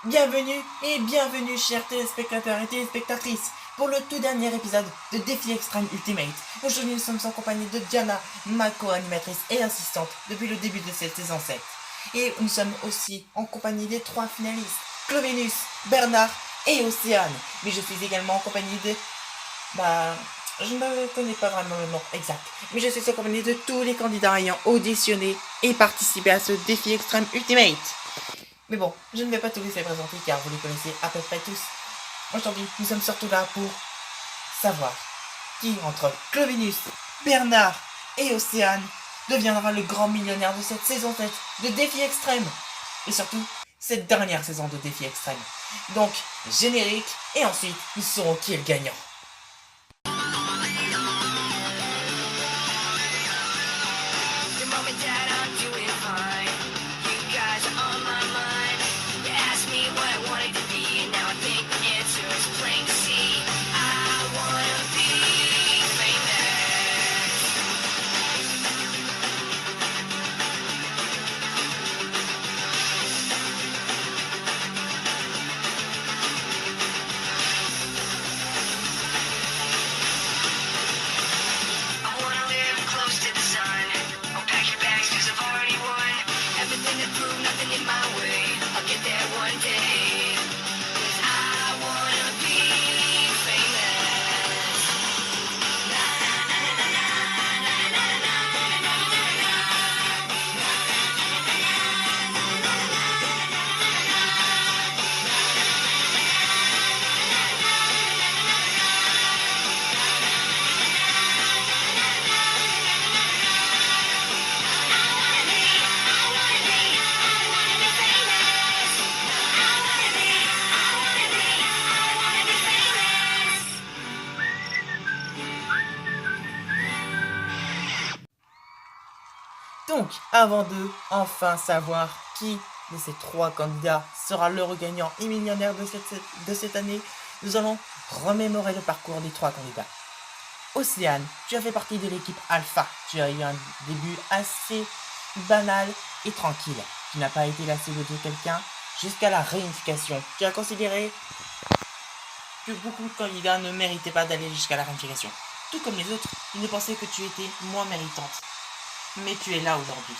Bienvenue chers téléspectateurs et téléspectatrices pour le tout dernier épisode de Défi Extrême Ultimate. Aujourd'hui nous sommes en compagnie de Diana, ma co-animatrice et assistante depuis le début de cette saison 7. Et nous sommes aussi en compagnie des 3 finalistes, Clovinus, Bernard et Océane. Mais je suis également en compagnie de... je ne connais pas vraiment le nom exact, mais je suis en compagnie de tous les candidats ayant auditionné et participé à ce Défi Extrême Ultimate. Mais bon, je ne vais pas tous les présenter car vous les connaissez à peu près tous. Aujourd'hui, nous sommes surtout là pour savoir qui, entre Clovinus, Bernard et Océane, deviendra le grand millionnaire de cette saison 7 de Défi Extrême. Et surtout, cette dernière saison de Défi Extrême. Donc, générique, et ensuite, nous saurons qui est le gagnant. Donc, avant de enfin savoir qui de ces 3 candidats sera l'heureux gagnant et millionnaire de cette année, nous allons remémorer le parcours des 3 candidats. Océane, tu as fait partie de l'équipe Alpha. Tu as eu un début assez banal et tranquille. Tu n'as pas été la cible de quelqu'un jusqu'à la réunification. Tu as considéré que beaucoup de candidats ne méritaient pas d'aller jusqu'à la réunification. Tout comme les autres, ils ne pensaient que tu étais moins méritante. Mais tu es là aujourd'hui.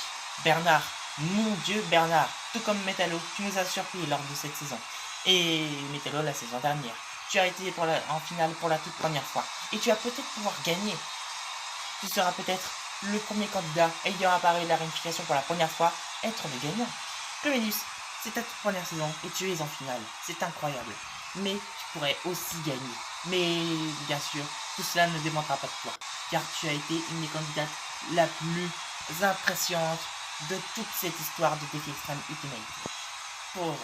Bernard, mon Dieu Bernard, tout comme Metallo, tu nous as surpris lors de cette saison. Et Metallo la saison dernière. Tu as été en finale pour la toute première fois. Et tu vas peut-être pouvoir gagner. Tu seras peut-être le premier candidat ayant apparu la réunification pour la première fois, être le gagnant. Clovinus, c'est ta toute première saison et tu es en finale. C'est incroyable. Mais tu pourrais aussi gagner. Mais bien sûr, tout cela ne dépendra pas de toi. Car tu as été une des candidates la plus impressionnante de toute cette histoire de Défi Extrême Ultimate. Pour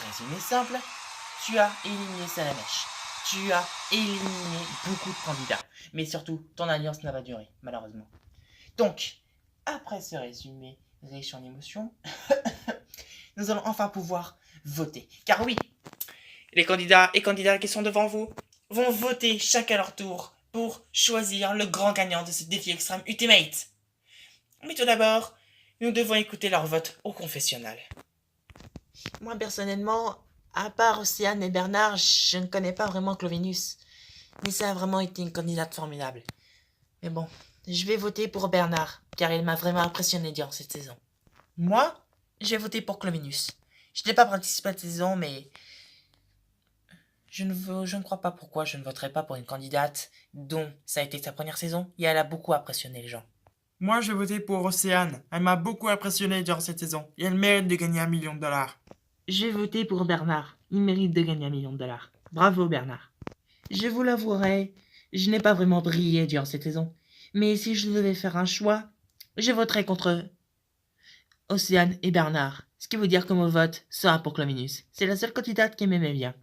résumer simple, tu as éliminé Salamèche. Tu as éliminé beaucoup de candidats. Mais surtout, ton alliance n'a pas duré, malheureusement. Donc, après ce résumé riche en émotions, nous allons enfin pouvoir voter. Car oui, les candidats et candidates qui sont devant vous vont voter chacun à leur tour pour choisir le grand gagnant de ce Défi Extrême Ultimate. Mais tout d'abord, nous devons écouter leur vote au confessionnal. Moi, personnellement, à part Océane et Bernard, je ne connais pas vraiment Clovinus. Mais ça a vraiment été une candidate formidable. Mais bon, je vais voter pour Bernard, car il m'a vraiment impressionné durant cette saison. Moi, je vais voter pour Clovinus. Je n'ai pas participé à cette saison, mais je ne crois pas pourquoi je ne voterai pas pour une candidate dont ça a été sa première saison et elle a beaucoup impressionné les gens. Moi, je vais voter pour Océane. Elle m'a beaucoup impressionné durant cette saison et elle mérite de gagner $1 million. Je vais voter pour Bernard. Il mérite de gagner $1 million. Bravo Bernard. Je vous l'avouerai, je n'ai pas vraiment brillé durant cette saison. Mais si je devais faire un choix, je voterais contre Océane et Bernard. Ce qui veut dire que mon vote sera pour Clovinus. C'est la seule candidate qui m'aimait bien.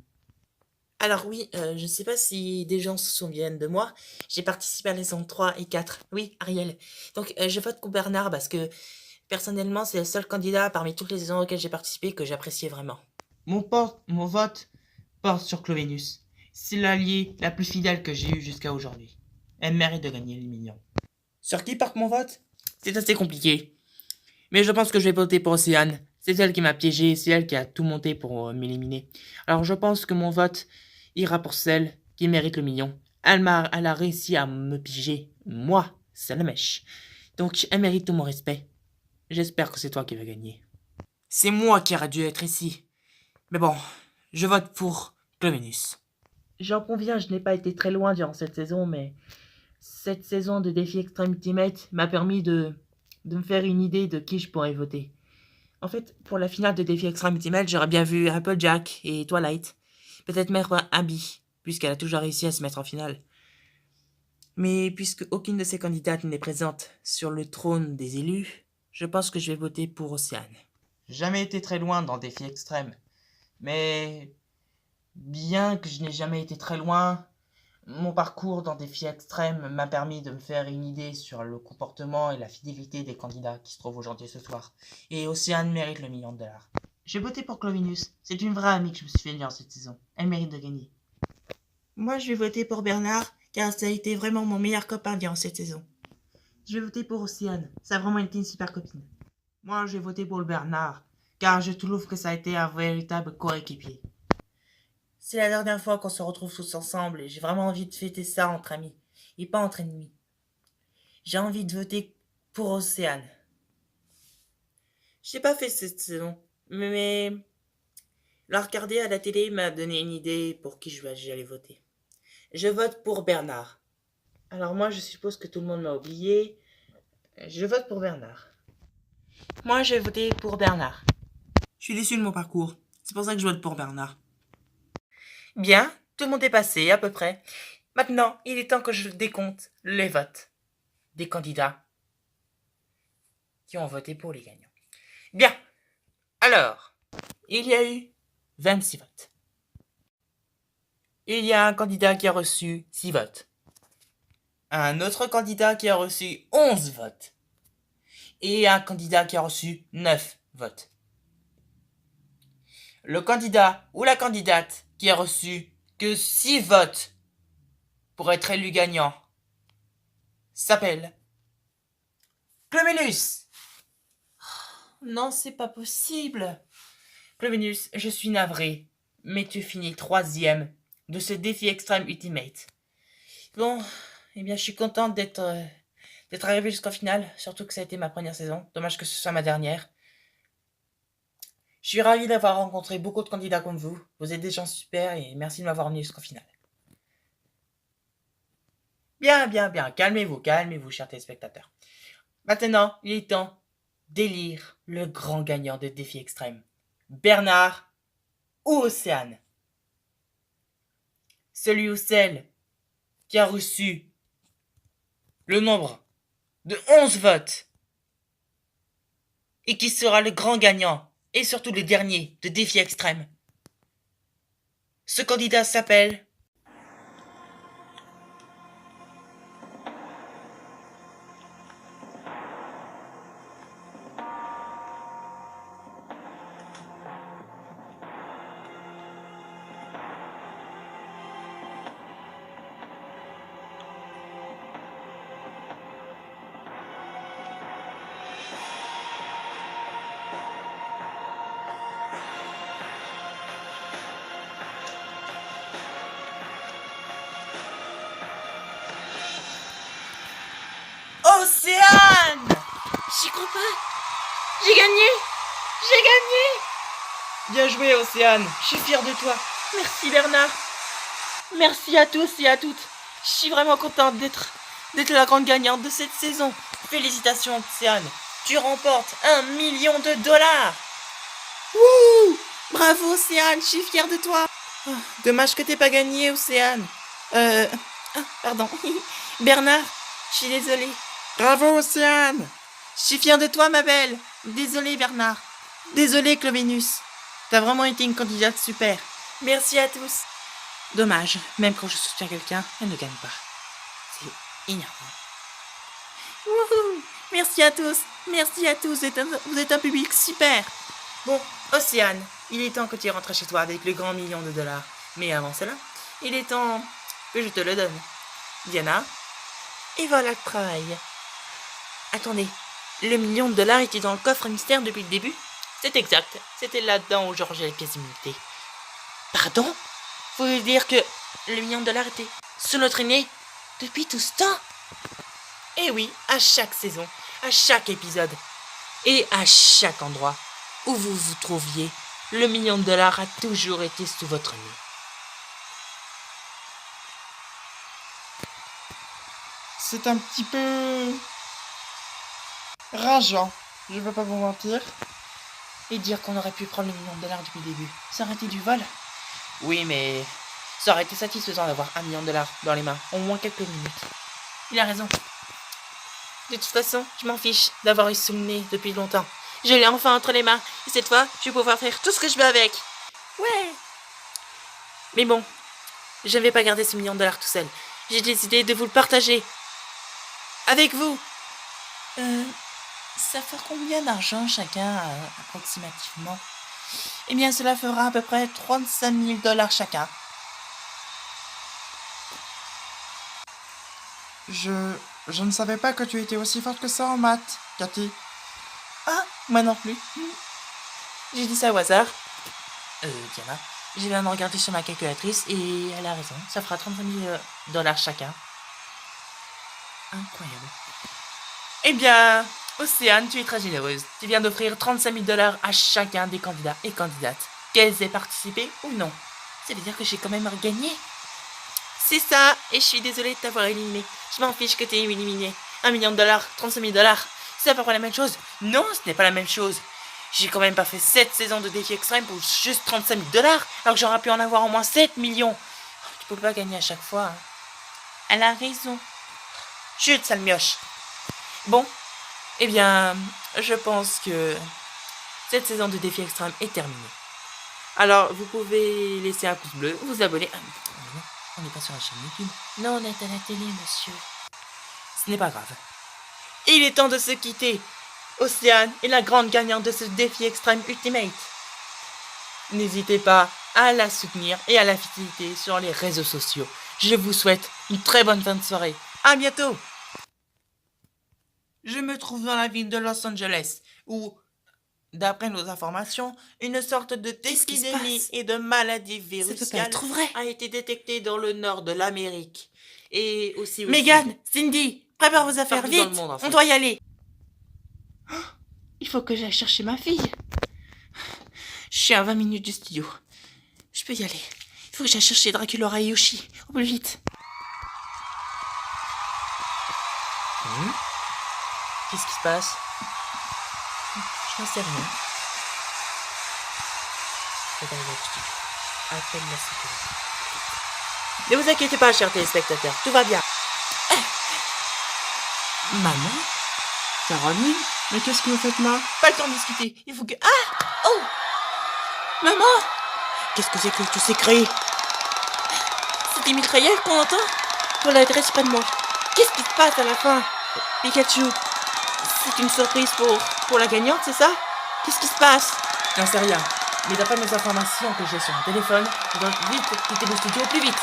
Alors oui, je ne sais pas si des gens se souviennent de moi. J'ai participé à la saison 3 et 4. Oui, Ariel. Donc je vote pour Bernard parce que personnellement, c'est le seul candidat parmi toutes les saisons auxquelles j'ai participé que j'appréciais vraiment. Mon vote porte sur Clovinus. C'est l'allié la plus fidèle que j'ai eue jusqu'à aujourd'hui. Elle mérite de gagner les millions. Sur qui porte mon vote? C'est assez compliqué. Mais je pense que je vais voter pour Océane, C'est elle qui m'a piégé, c'est elle qui a tout monté pour m'éliminer. Alors je pense que mon vote ira pour celle qui mérite le million. Elle a réussi à me piéger, moi, c'est la mèche. Donc elle mérite tout mon respect. J'espère que c'est toi qui vas gagner. C'est moi qui aurais dû être ici. Mais bon, je vote pour Clovinus. J'en conviens, je n'ai pas été très loin durant cette saison, mais cette saison de défi Extreme Ultimate m'a permis de me faire une idée de qui je pourrais voter. En fait, pour la finale de défi Extreme Ultimate, j'aurais bien vu Applejack et Twilight. Peut-être même Abby, puisqu'elle a toujours réussi à se mettre en finale. Mais puisque aucune de ces candidates n'est présente sur le trône des élus, je pense que je vais voter pour Océane. J'ai jamais été très loin dans Défi Extrême, mais bien que je n'ai jamais été très loin, mon parcours dans Défi Extrême m'a permis de me faire une idée sur le comportement et la fidélité des candidats qui se trouvent aujourd'hui ce soir. Et Océane mérite le million de dollars. J'ai voté pour Clovinus. C'est une vraie amie que je me suis fait durant cette saison. Elle mérite de gagner. Moi, je vais voter pour Bernard, car ça a été vraiment mon meilleur copain durant cette saison. Je vais voter pour Océane. Ça a vraiment été une super copine. Moi, je vais voter pour le Bernard, car je trouve que ça a été un véritable coéquipier. C'est la dernière fois qu'on se retrouve tous ensemble et j'ai vraiment envie de fêter ça entre amis et pas entre ennemis. J'ai envie de voter pour Océane. Je n'ai pas fait cette saison, mais la regarder à la télé m'a donné une idée pour qui j'allais voter. Je vote pour Bernard. Alors moi, je suppose que tout le monde m'a oublié. Je vote pour Bernard. Moi, je vais voter pour Bernard. Je suis déçu de mon parcours. C'est pour ça que je vote pour Bernard. Bien, tout le monde est passé, à peu près. Maintenant, il est temps que je décompte les votes des candidats qui ont voté pour les gagnants. Bien. Alors, il y a eu 26 votes. Il y a un candidat qui a reçu 6 votes. Un autre candidat qui a reçu 11 votes. Et un candidat qui a reçu 9 votes. Le candidat ou la candidate qui a reçu que 6 votes pour être élu gagnant s'appelle Clovinus. Non, c'est pas possible. Clovinus, je suis navré, mais tu finis 3e de ce défi Extreme Ultimate. Bon, eh bien, je suis contente d'être arrivé jusqu'en finale, surtout que ça a été ma première saison. Dommage que ce soit ma dernière. Je suis ravi d'avoir rencontré beaucoup de candidats comme vous. Vous êtes des gens super et merci de m'avoir emmené jusqu'en finale. Bien, calmez-vous, chers téléspectateurs. Maintenant, il est temps d'élire le grand gagnant de Défi Extrême. Bernard ou Océane. Celui ou celle qui a reçu le nombre de 11 votes et qui sera le grand gagnant et surtout le dernier de Défi Extrême. Ce candidat s'appelle Océane. J'y crois pas. J'ai gagné. Bien joué, Océane. Je suis fière de toi. Merci, Bernard. Merci à tous et à toutes. Je suis vraiment contente d'être la grande gagnante de cette saison. Félicitations, Océane. Tu remportes 1 million de dollars. Wouh! Bravo, Océane. Je suis fière de toi. Oh, dommage que t'aies pas gagné, Océane. Pardon. Bernard, je suis désolée. Bravo, Océane. Je suis fière de toi, ma belle. Désolé, Bernard. Désolé, Clovinus. T'as vraiment été une candidate super. Merci à tous. Dommage, même quand je soutiens quelqu'un, elle ne gagne pas. C'est énervant. Wouhou! Merci à tous. Vous êtes un public super. Bon, Océane, il est temps que tu rentres chez toi avec le grand million de dollars. Mais avant cela, il est temps que je te le donne. Diana, et voilà le travail. Attendez, le million de dollars était dans le coffre mystère depuis le début? C'est exact. C'était là-dedans où je rangeais les pièces d'immunité. Pardon? Vous voulez dire que le million de dollars était sous notre nez depuis tout ce temps? Eh oui, à chaque saison, à chaque épisode, et à chaque endroit où vous vous trouviez, le million de dollars a toujours été sous votre nez. C'est un petit peu rageant, je vais pas vous mentir. Et dire qu'on aurait pu prendre le million de dollars depuis le début, ça aurait été du vol. Oui, mais ça aurait été satisfaisant d'avoir $1 million dans les mains, au moins quelques minutes. Il a raison. De toute façon, je m'en fiche d'avoir eu sous le nez depuis longtemps. Je l'ai enfin entre les mains, et cette fois, je vais pouvoir faire tout ce que je veux avec. Ouais. Mais bon, je ne vais pas garder ce $1 million tout seul. J'ai décidé de vous le partager. Avec vous. Ça fait combien d'argent chacun, approximativement? Eh bien, cela fera à peu près $35 000 chacun. Je ne savais pas que tu étais aussi forte que ça en maths, Cathy. Ah, moi non plus. J'ai dit ça au hasard. Diana, je viens de regarder sur ma calculatrice et elle a raison. Ça fera $35 000 chacun. Incroyable. Eh bien, Océane, tu es très généreuse. Tu viens d'offrir $35 000 à chacun des candidats et candidates, qu'elles aient participé ou non. Ça veut dire que j'ai quand même gagné. C'est ça, et je suis désolée de t'avoir éliminé. Je m'en fiche que t'aies éliminé. $1 million, $35 000. C'est à peu près la même chose? Non, ce n'est pas la même chose. J'ai quand même pas fait 7 saisons de défis extrêmes pour juste $35 000, alors que j'aurais pu en avoir au moins 7 millions. Tu peux pas gagner à chaque fois. Hein. Elle a raison. Chut, sale mioche. Bon, eh bien, je pense que cette saison de défis extrêmes est terminée. Alors, vous pouvez laisser un pouce bleu, vous abonner. On n'est pas sur la chaîne YouTube. Non, on est à la télé, monsieur. Ce n'est pas grave. Il est temps de se quitter. Océane est la grande gagnante de ce défi extrême Ultimate. N'hésitez pas à la soutenir et à la fidélité sur les réseaux sociaux. Je vous souhaite une très bonne fin de soirée. À bientôt. Je me trouve dans la ville de Los Angeles, où, d'après nos informations, une sorte d'épidémie et de maladie virusale a été détectée dans le nord de l'Amérique. Et aussi au Megan, sud. Cindy, prépare vos affaires, Partout dans vite, le monde, en fait. on doit y aller. Il faut que j'aille chercher ma fille. Je suis à 20 minutes du studio. Je peux y aller. Il faut que j'aille chercher Dracula et Yoshi, au plus vite. Qu'est-ce qui se passe? Je n'en sais rien. Je vais arriver au studio. Appelle la sécurité. Ne vous inquiétez pas, chers téléspectateurs, tout va bien. Maman? Caroline? Mais qu'est-ce que vous faites là? Pas le temps de discuter. Il faut que... Ah! Oh! Maman! Qu'est-ce que c'est que tous ces cris? C'est des mitraillettes qu'on entend? On l'adresse pas de moi. Qu'est-ce qui se passe à la fin? Pikachu, c'est une surprise pour la gagnante, c'est ça? Qu'est-ce qui se passe? J'en sais rien. Mais d'après mes informations que j'ai sur mon téléphone, je dois vite quitter le studio au plus vite.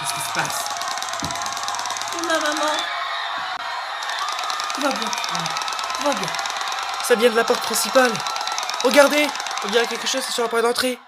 Qu'est-ce qui se passe? Ma maman. Tout va bien. Tout va bien. Ça vient de la porte principale. Regardez, on dirait quelque chose sur la porte d'entrée.